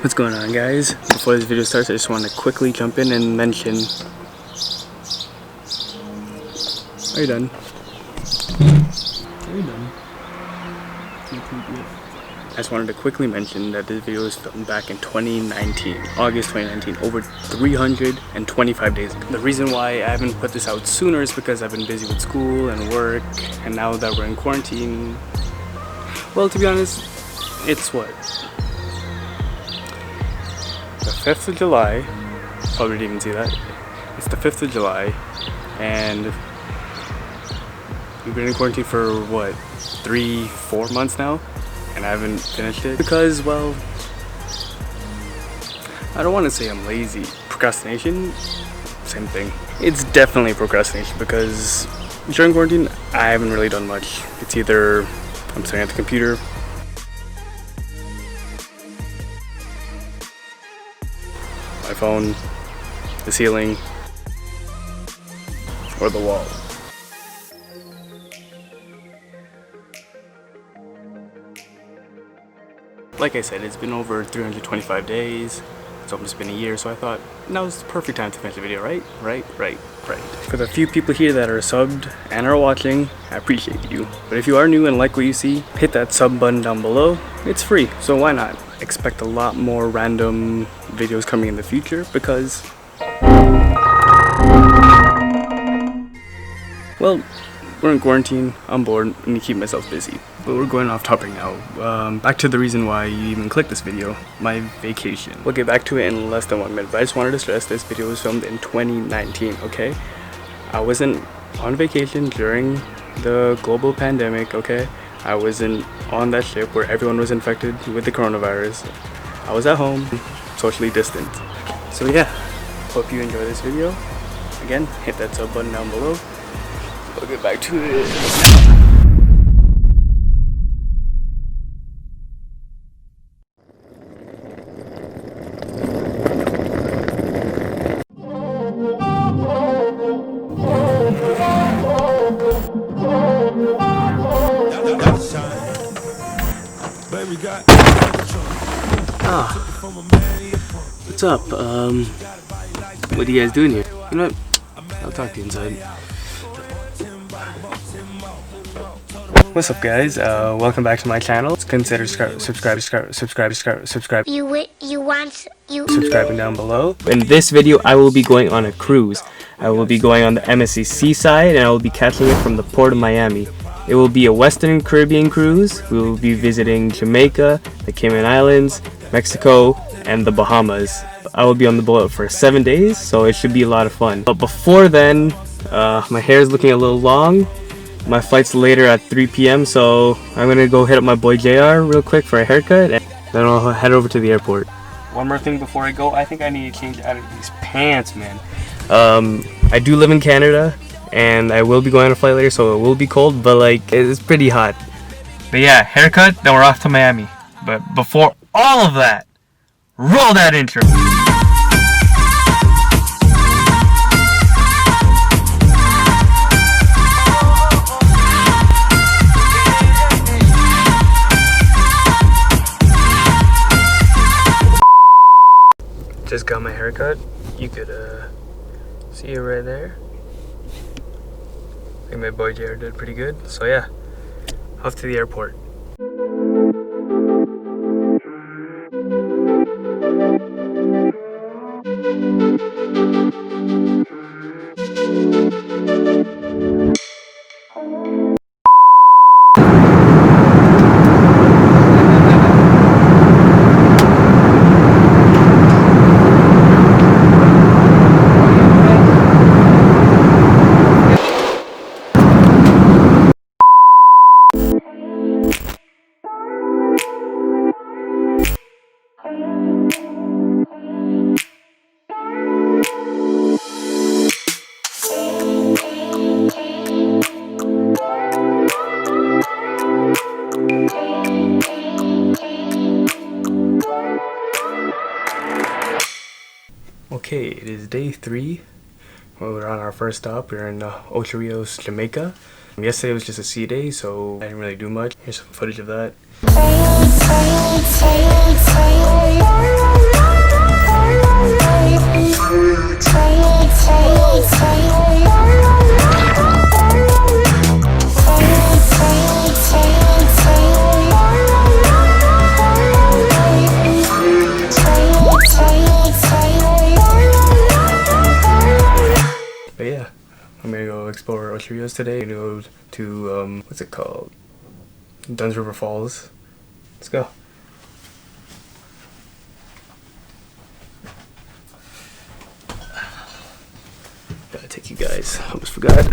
What's going on, guys? Before this video starts, I just want to quickly jump in and mention... Are you done? Are you done? I just wanted to quickly mention that this video was filmed back in 2019, August 2019, over 325 days ago. The reason why I haven't put this out sooner is because I've been busy with school and work, and now that we're in quarantine, well, to be honest, it's what? The 5th of July, probably didn't even see that. It's the 5th of July, and we've been in quarantine for what, 3-4 months now, and I haven't finished it because, well, I don't want to say I'm lazy. Procrastination, same thing. It's definitely procrastination because during quarantine I haven't really done much. It's either I'm staring at the computer, my phone, the ceiling, or the wall. Like I said, it's been over 325 days. It's almost been a year, so I thought now's the perfect time to finish the video, right? Right. For the few people here that are subbed and are watching, I appreciate you. But if you are new and like what you see, hit that sub button down below. It's free, so why not? Expect a lot more random videos coming in the future because, well, we're in quarantine, I'm bored, and to keep myself busy. But we're going off topic now. Back to the reason why you even clicked this video, my vacation. We'll get back to it in less than 1 minute, but I just wanted to stress this video was filmed in 2019, okay? I wasn't on vacation during the global pandemic, okay? I wasn't on that ship where everyone was infected with the coronavirus. I was at home, socially distant. So yeah, hope you enjoy this video. Again, hit that sub button down below. We'll get back to it. What's up? What are you guys doing here? You know what? I'll talk to you inside. What's up, guys? Welcome back to my channel. Consider subscribing down below. In this video, I will be going on a cruise. I will be going on the MSC Seaside, and I will be catching it from the port of Miami. It will be a Western Caribbean cruise. We will be visiting Jamaica, the Cayman Islands, Mexico, and the Bahamas. I will be on the boat for 7 days, so it should be a lot of fun. But before then, my hair is looking a little long. My flight's later at 3 p.m, so I'm gonna go hit up my boy JR real quick for a haircut, and then I'll head over to the airport. One more thing before I go, I think I need to change out of these pants, man. I do live in Canada, and I will be going on a flight later, so it will be cold, but like, it's pretty hot. But yeah, haircut, then we're off to Miami. But before all of that, roll that intro! Just got my haircut. You could see it right there. I think my boy JR did pretty good. So yeah, off to the airport. Okay, it is day 3. Well, we're on our first stop. We're in Ocho Rios, Jamaica. Yesterday was just a sea day, so I didn't really do much. Here's some footage of that. But yeah, I'm gonna go explore Ocho Rios today. I'm gonna go to, what's it called? Dunn's River Falls. Let's go. Gotta take you guys. Almost forgot.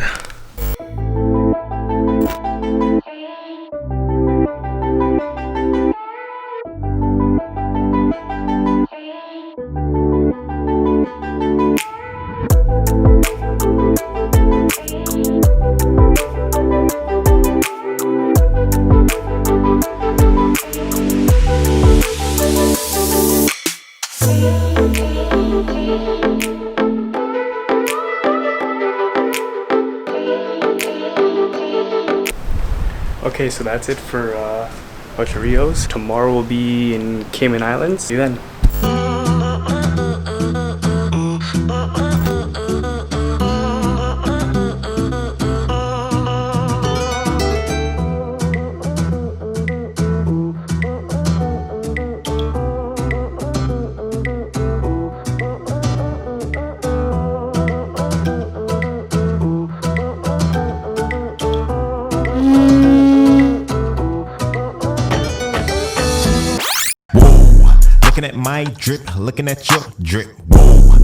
Okay, so that's it for Ocho Rios. Tomorrow we'll be in Cayman Islands. See you then. Looking at my drip, looking at your drip. Whoa.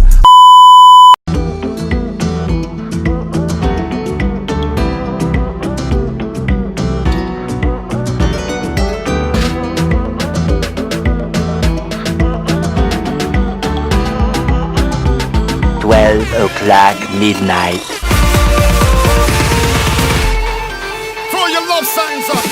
midnight. Throw your love signs up.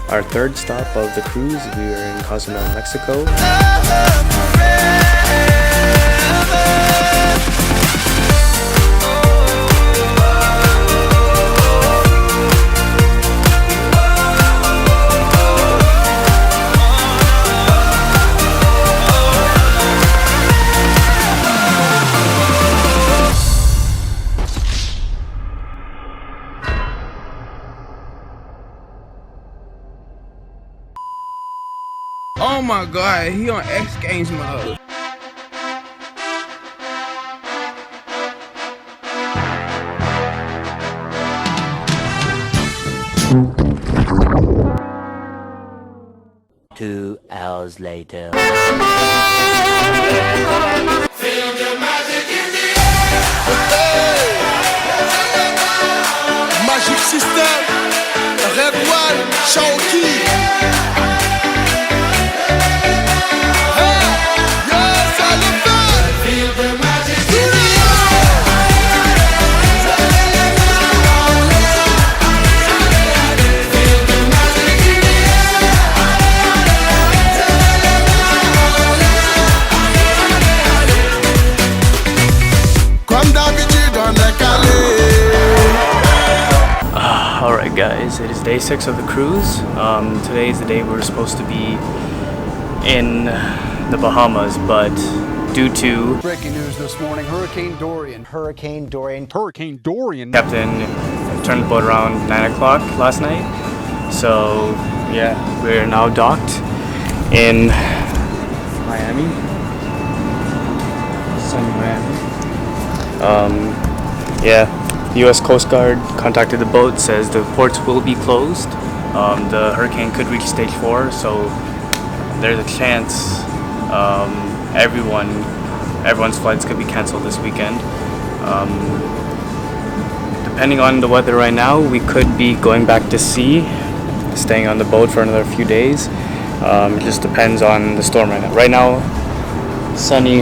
Our third stop of the cruise, we were in Cozumel, Mexico. Oh my god, he on X Games mode. Two hours later. Magic System, Red One, Shawty. Alright guys, it is day 6 of the cruise. Today is the day we're supposed to be in the Bahamas, but due to breaking news this morning, Hurricane Dorian. Captain turned the boat around 9 o'clock last night. So yeah, we're now docked in Miami. Sunny Miami. Yeah. The U.S. Coast Guard contacted the boat, says the ports will be closed. The hurricane could reach stage 4, so there's a chance everyone's flights could be canceled this weekend. Depending on the weather right now, we could be going back to sea, staying on the boat for another few days. It just depends on the storm right now. Right now, Sunny,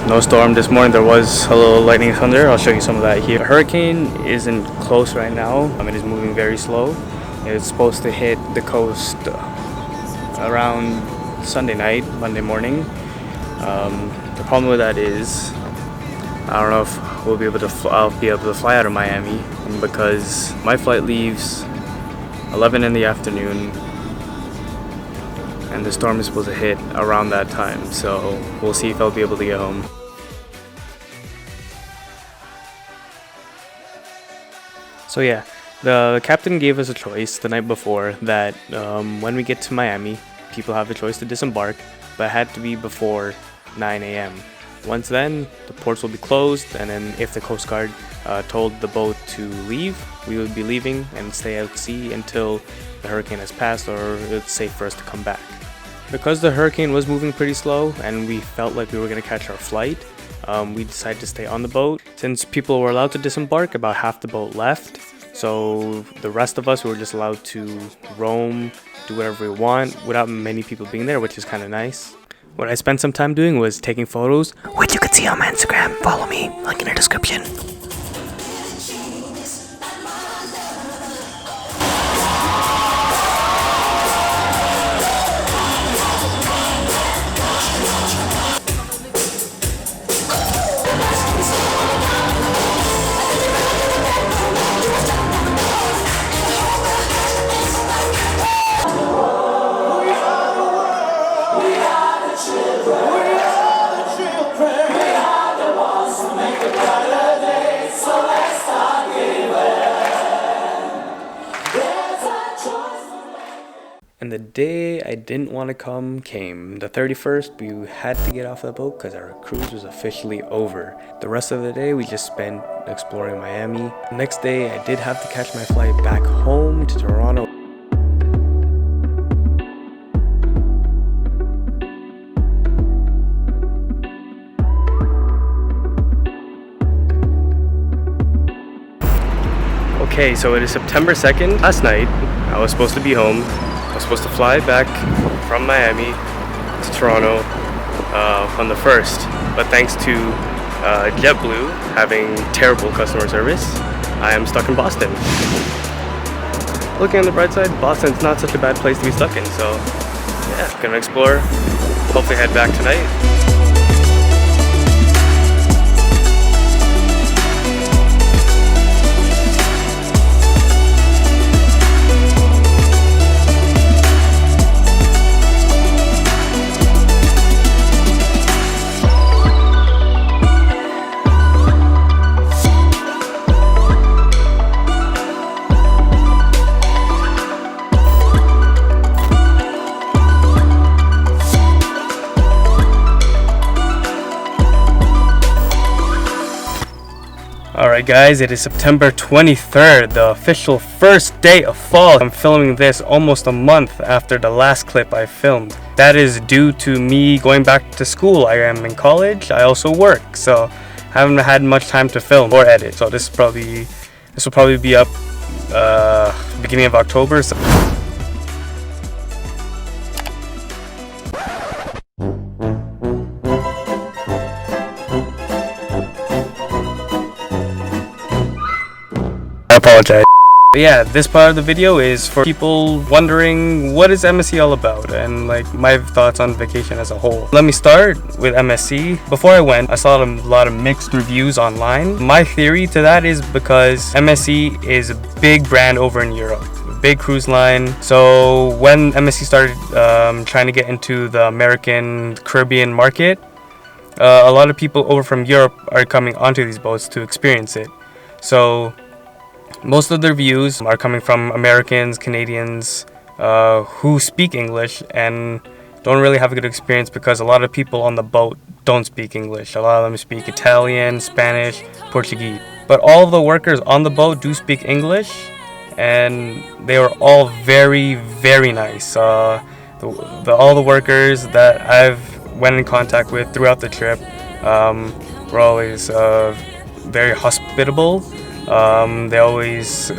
no storm this morning. There was a little lightning and thunder. I'll show you some of that here. The hurricane isn't close right now. It is moving very slow. It's supposed to hit the coast around Sunday night, Monday morning. The problem with that is I don't know if I'll be able to fly out of Miami because my flight leaves 11 in the afternoon and the storm is supposed to hit around that time, so we'll see if I'll be able to get home. So yeah, the captain gave us a choice the night before that when we get to Miami, people have the choice to disembark, but it had to be before 9 a.m. Once then, the ports will be closed, and then if the Coast Guard told the boat to leave, we would be leaving and stay out at sea until the hurricane has passed or it's safe for us to come back. Because the hurricane was moving pretty slow and we felt like we were going to catch our flight, we decided to stay on the boat. Since people were allowed to disembark, about half the boat left, so the rest of us were just allowed to roam, do whatever we want without many people being there, which is kind of nice. What I spent some time doing was taking photos, which you can see on my Instagram. Follow me, link in the description. And the day I didn't want to come came. The 31st, we had to get off the boat because our cruise was officially over. The rest of the day we just spent exploring Miami. The next day I did have to catch my flight back home to Toronto. Okay, so it is September 2nd. Last night I was supposed to be home. I was supposed to fly back from Miami to Toronto on the 1st, but thanks to JetBlue having terrible customer service, I am stuck in Boston. Looking on the bright side, Boston's not such a bad place to be stuck in, so yeah, gonna explore, hopefully head back tonight. Alright guys, it is September 23rd, the official first day of fall. I'm filming this almost a month after the last clip I filmed. That is due to me going back to school. I am in college, I also work, so I haven't had much time to film or edit. So this will probably be up beginning of October. So I apologize. But yeah, this part of the video is for people wondering what is MSC all about and like my thoughts on vacation as a whole. Let me start with MSC. Before I went, I saw a lot of mixed reviews online. My theory to that is because MSC is a big brand over in Europe, big cruise line. So when MSC started trying to get into the American Caribbean market, a lot of people over from Europe are coming onto these boats to experience it. So most of the reviews are coming from Americans, Canadians who speak English and don't really have a good experience because a lot of people on the boat don't speak English. A lot of them speak Italian, Spanish, Portuguese. But all of the workers on the boat do speak English and they were all very, very nice. All the workers that I've went in contact with throughout the trip were always very hospitable. They always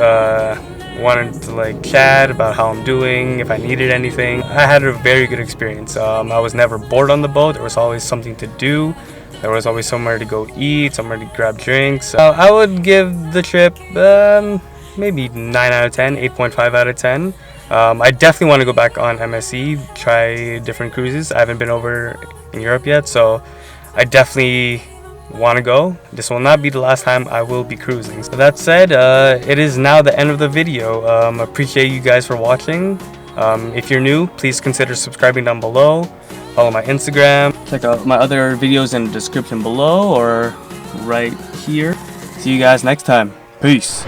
wanted to like chat about how I'm doing, if I needed anything. I had a very good experience. I was never bored on the boat. There was always something to do. There was always somewhere to go eat, somewhere to grab drinks. I would give the trip maybe 9 out of 10, 8.5 out of 10. I definitely want to go back on MSC, try different cruises. I haven't been over in Europe yet, so I definitely want to go. This will not be the last time I will be cruising. So that said, it is now the end of the video. Appreciate you guys for watching. If you're new, please consider subscribing down below. Follow my Instagram. Check out my other videos in the description below or right here. See you guys next time. Peace.